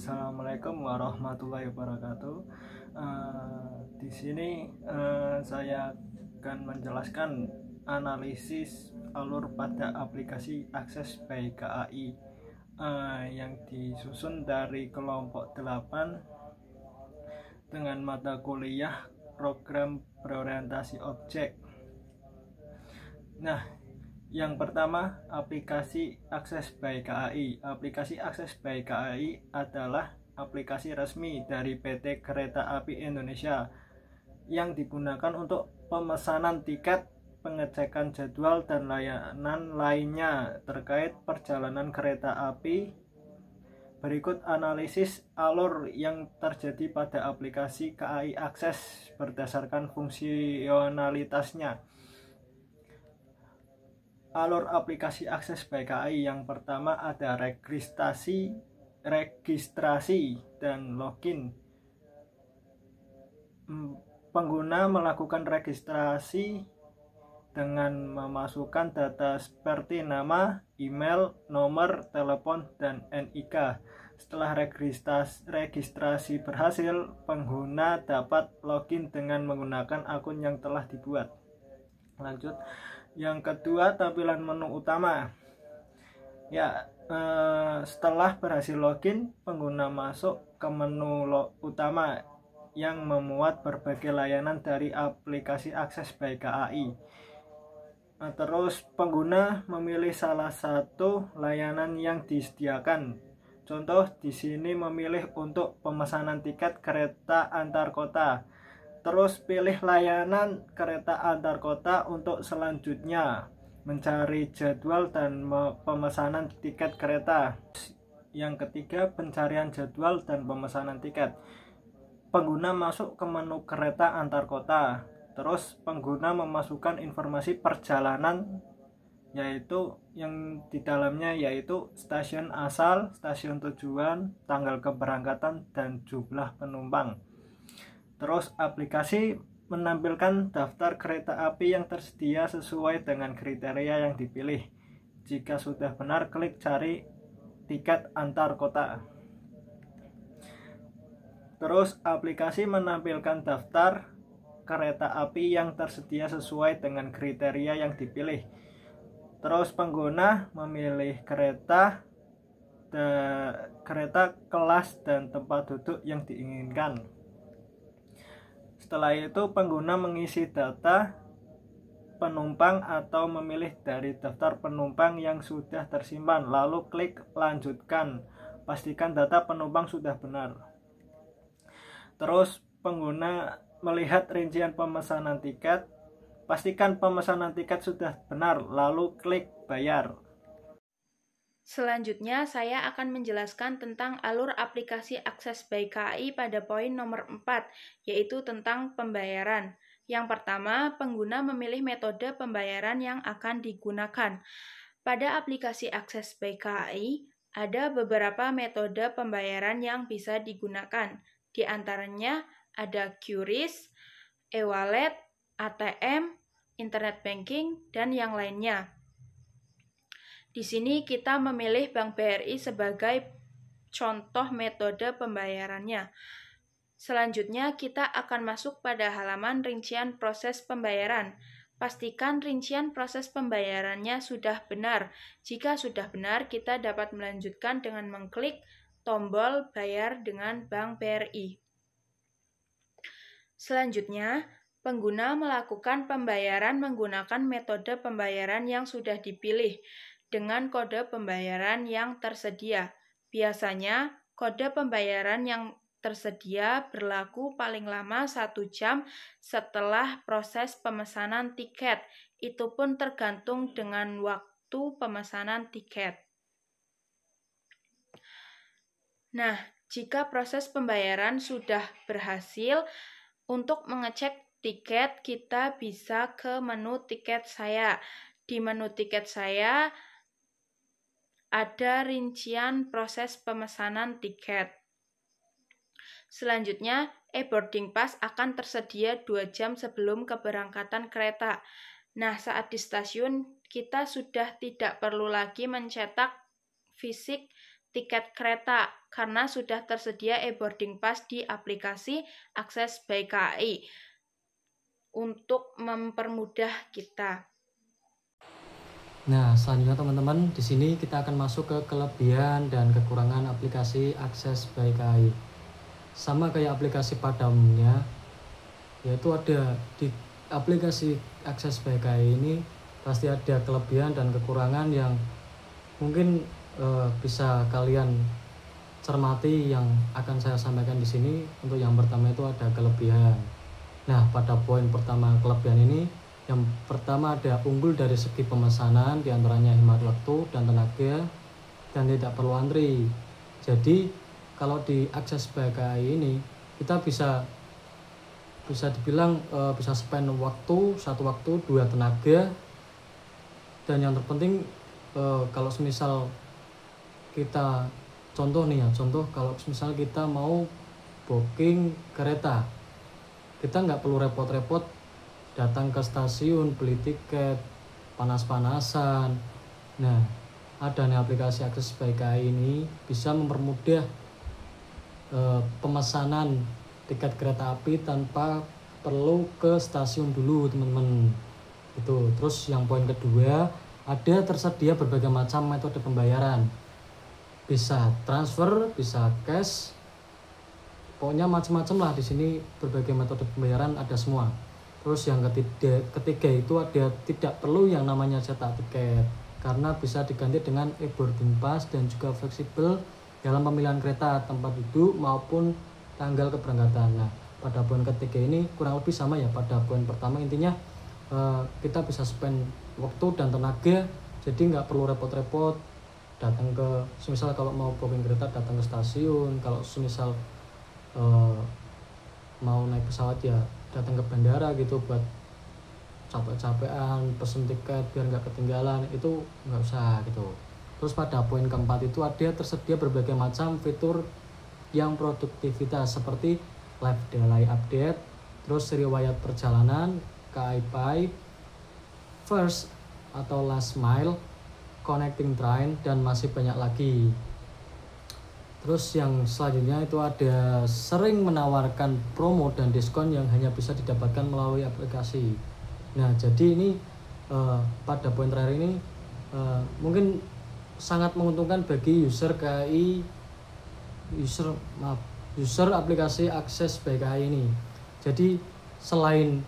Assalamualaikum warahmatullahi wabarakatuh. Di sini saya akan menjelaskan analisis alur pada aplikasi Akses by KAI yang disusun dari kelompok 8 dengan mata kuliah program berorientasi objek. Nah, yang pertama, aplikasi Akses by KAI. Aplikasi Akses by KAI adalah aplikasi resmi dari PT Kereta Api Indonesia yang digunakan untuk pemesanan tiket, pengecekan jadwal, dan layanan lainnya terkait perjalanan kereta api. Berikut analisis alur yang terjadi pada aplikasi KAI Akses berdasarkan fungsionalitasnya. Alur aplikasi Akses by KAI yang pertama ada registrasi dan login. Pengguna melakukan registrasi dengan memasukkan data seperti nama, email, nomor telepon, dan NIK. Setelah registrasi berhasil, pengguna dapat login dengan menggunakan akun yang telah dibuat. Lanjut. Yang kedua, tampilan menu utama. Setelah berhasil login, pengguna masuk ke menu utama yang memuat berbagai layanan dari aplikasi Akses by KAI. Terus pengguna memilih salah satu layanan yang disediakan. Contoh di sini memilih untuk pemesanan tiket kereta antar kota. Terus pilih layanan kereta antar kota untuk selanjutnya mencari jadwal dan pemesanan tiket kereta. Yang ketiga, pencarian jadwal dan pemesanan tiket. Pengguna masuk ke menu kereta antar kota. Terus pengguna memasukkan informasi perjalanan, yaitu yang di dalamnya yaitu stasiun asal, stasiun tujuan, tanggal keberangkatan, dan jumlah penumpang. Terus aplikasi menampilkan daftar kereta api yang tersedia sesuai dengan kriteria yang dipilih. Jika sudah benar, klik cari tiket antar kota. Terus aplikasi menampilkan daftar kereta api yang tersedia sesuai dengan kriteria yang dipilih. Terus pengguna memilih kereta kelas dan tempat duduk yang diinginkan. Setelah itu pengguna mengisi data penumpang atau memilih dari daftar penumpang yang sudah tersimpan, lalu klik lanjutkan. Pastikan data penumpang sudah benar. Terus pengguna melihat rincian pemesanan tiket. Pastikan pemesanan tiket sudah benar, lalu klik bayar. Selanjutnya, saya akan menjelaskan tentang alur aplikasi Akses by KAI pada poin nomor 4, yaitu tentang pembayaran. Yang pertama, pengguna memilih metode pembayaran yang akan digunakan. Pada aplikasi Akses by KAI, ada beberapa metode pembayaran yang bisa digunakan. Di antaranya ada QRIS, e-wallet, ATM, internet banking, dan yang lainnya. Di sini kita memilih Bank BRI sebagai contoh metode pembayarannya. Selanjutnya kita akan masuk pada halaman rincian proses pembayaran. Pastikan rincian proses pembayarannya sudah benar. Jika sudah benar, kita dapat melanjutkan dengan mengklik tombol bayar dengan Bank BRI. Selanjutnya, pengguna melakukan pembayaran menggunakan metode pembayaran yang sudah dipilih dengan kode pembayaran yang tersedia. Biasanya, kode pembayaran yang tersedia berlaku paling lama 1 jam setelah proses pemesanan tiket. Itu pun tergantung dengan waktu pemesanan tiket. Nah, jika proses pembayaran sudah berhasil, untuk mengecek tiket kita bisa ke menu tiket saya. Di menu tiket saya ada rincian proses pemesanan tiket. Selanjutnya, e-boarding pass akan tersedia 2 jam sebelum keberangkatan kereta. Nah, saat di stasiun, kita sudah tidak perlu lagi mencetak fisik tiket kereta karena sudah tersedia e-boarding pass di aplikasi Akses by KAI untuk mempermudah kita. Nah, selanjutnya teman-teman, di sini kita akan masuk ke kelebihan dan kekurangan aplikasi Akses by KAI. Sama kayak aplikasi pada umumnya, yaitu ada di aplikasi Akses by KAI ini pasti ada kelebihan dan kekurangan yang mungkin bisa kalian cermati yang akan saya sampaikan di sini. Untuk yang pertama itu ada kelebihan. Nah, pada poin pertama kelebihan ini, yang pertama ada unggul dari segi pemesanan, diantaranya hemat waktu dan tenaga dan tidak perlu antri. Jadi kalau di Akses by KAI ini kita bisa dibilang bisa spend satu waktu, dua tenaga, dan yang terpenting kalau semisal kita contoh kalau semisal kita mau booking kereta, kita nggak perlu repot-repot datang ke stasiun, beli tiket, panas-panasan. Nah, adanya aplikasi Akses by KAI ini bisa mempermudah pemesanan tiket kereta api tanpa perlu ke stasiun dulu, teman-teman. Itu. Terus yang poin kedua, ada tersedia berbagai macam metode pembayaran. Bisa transfer, bisa cash. Pokoknya macam-macam lah di sini, berbagai metode pembayaran ada semua. Terus yang ketiga itu ada tidak perlu yang namanya cetak tiket karena bisa diganti dengan e-boarding pass dan juga fleksibel dalam pemilihan kereta, tempat duduk maupun tanggal keberangkatan. Nah, pada poin ketiga ini kurang lebih sama ya pada poin pertama, intinya kita bisa spend waktu dan tenaga, jadi nggak perlu repot-repot datang ke, semisal kalau mau booking kereta datang ke stasiun, kalau semisal mau naik pesawat ya datang ke bandara gitu buat capek-capekan pesen tiket biar nggak ketinggalan, itu nggak usah gitu. Terus pada poin keempat itu ada tersedia berbagai macam fitur yang produktivitas seperti live delay update, terus riwayat perjalanan, KAI Pay, first atau last mile, connecting train, dan masih banyak lagi. Terus yang selanjutnya itu ada sering menawarkan promo dan diskon yang hanya bisa didapatkan melalui aplikasi. Nah, jadi ini pada poin terakhir ini mungkin sangat menguntungkan bagi user KAI, user aplikasi Akses by KAI ini. Jadi selain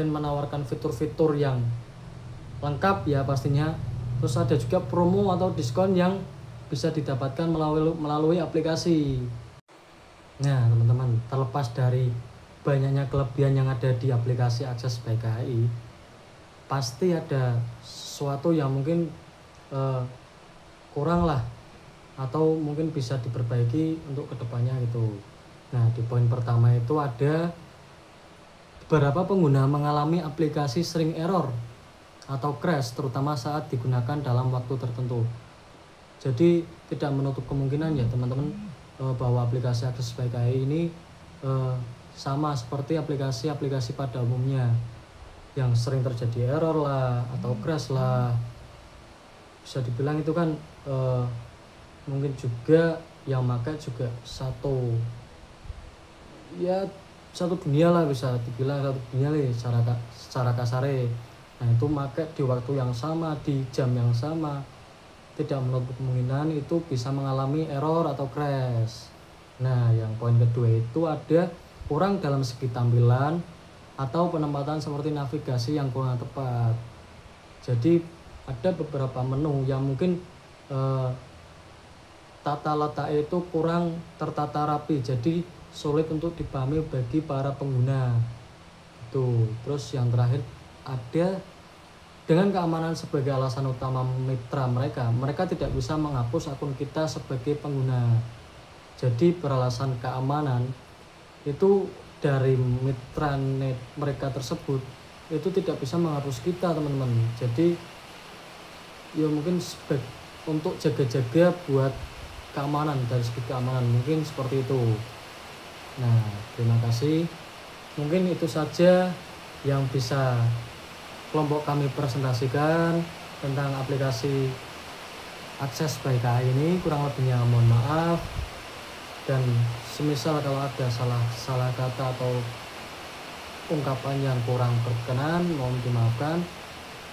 menawarkan fitur-fitur yang lengkap ya pastinya, terus ada juga promo atau diskon yang bisa didapatkan melalui aplikasi. Nah, teman-teman, terlepas dari banyaknya kelebihan yang ada di aplikasi Akses by KAI, pasti ada sesuatu yang mungkin kurang lah, atau mungkin bisa diperbaiki untuk kedepannya gitu. Nah, di poin pertama itu ada beberapa pengguna mengalami aplikasi sering error atau crash, terutama saat digunakan dalam waktu tertentu. Jadi tidak menutup kemungkinan ya teman-teman bahwa aplikasi Akses by KAI ini sama seperti aplikasi-aplikasi pada umumnya yang sering terjadi error lah atau crash lah. Bisa dibilang itu kan mungkin juga yang pakai juga satu dunia lah, bisa dibilang satu dunia lah secara kasare. Nah, itu pakai di waktu yang sama, di jam yang sama, tidak menutup kemungkinan itu bisa mengalami error atau crash. Nah, yang poin kedua itu ada kurang dalam segi tampilan atau penempatan seperti navigasi yang kurang tepat. Jadi ada beberapa menu yang mungkin tata letaknya itu kurang tertata rapi, jadi sulit untuk dipahami bagi para pengguna. Itu. Terus yang terakhir ada dengan keamanan sebagai alasan utama mitra mereka tidak bisa menghapus akun kita sebagai pengguna. Jadi beralasan keamanan itu dari mitra net mereka tersebut itu tidak bisa menghapus kita, teman-teman. Jadi ya mungkin untuk jaga-jaga buat keamanan, dari segi keamanan mungkin seperti itu. Nah, terima kasih. Mungkin itu saja yang bisa kelompok kami presentasikan tentang aplikasi akses by KAI ini. Kurang lebihnya mohon maaf, dan semisal kalau ada salah kata atau ungkapan yang kurang berkenan mohon dimaafkan.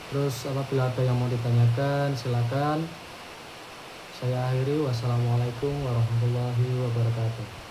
Terus apabila ada yang mau ditanyakan silakan. Saya akhiri, wassalamualaikum warahmatullahi wabarakatuh.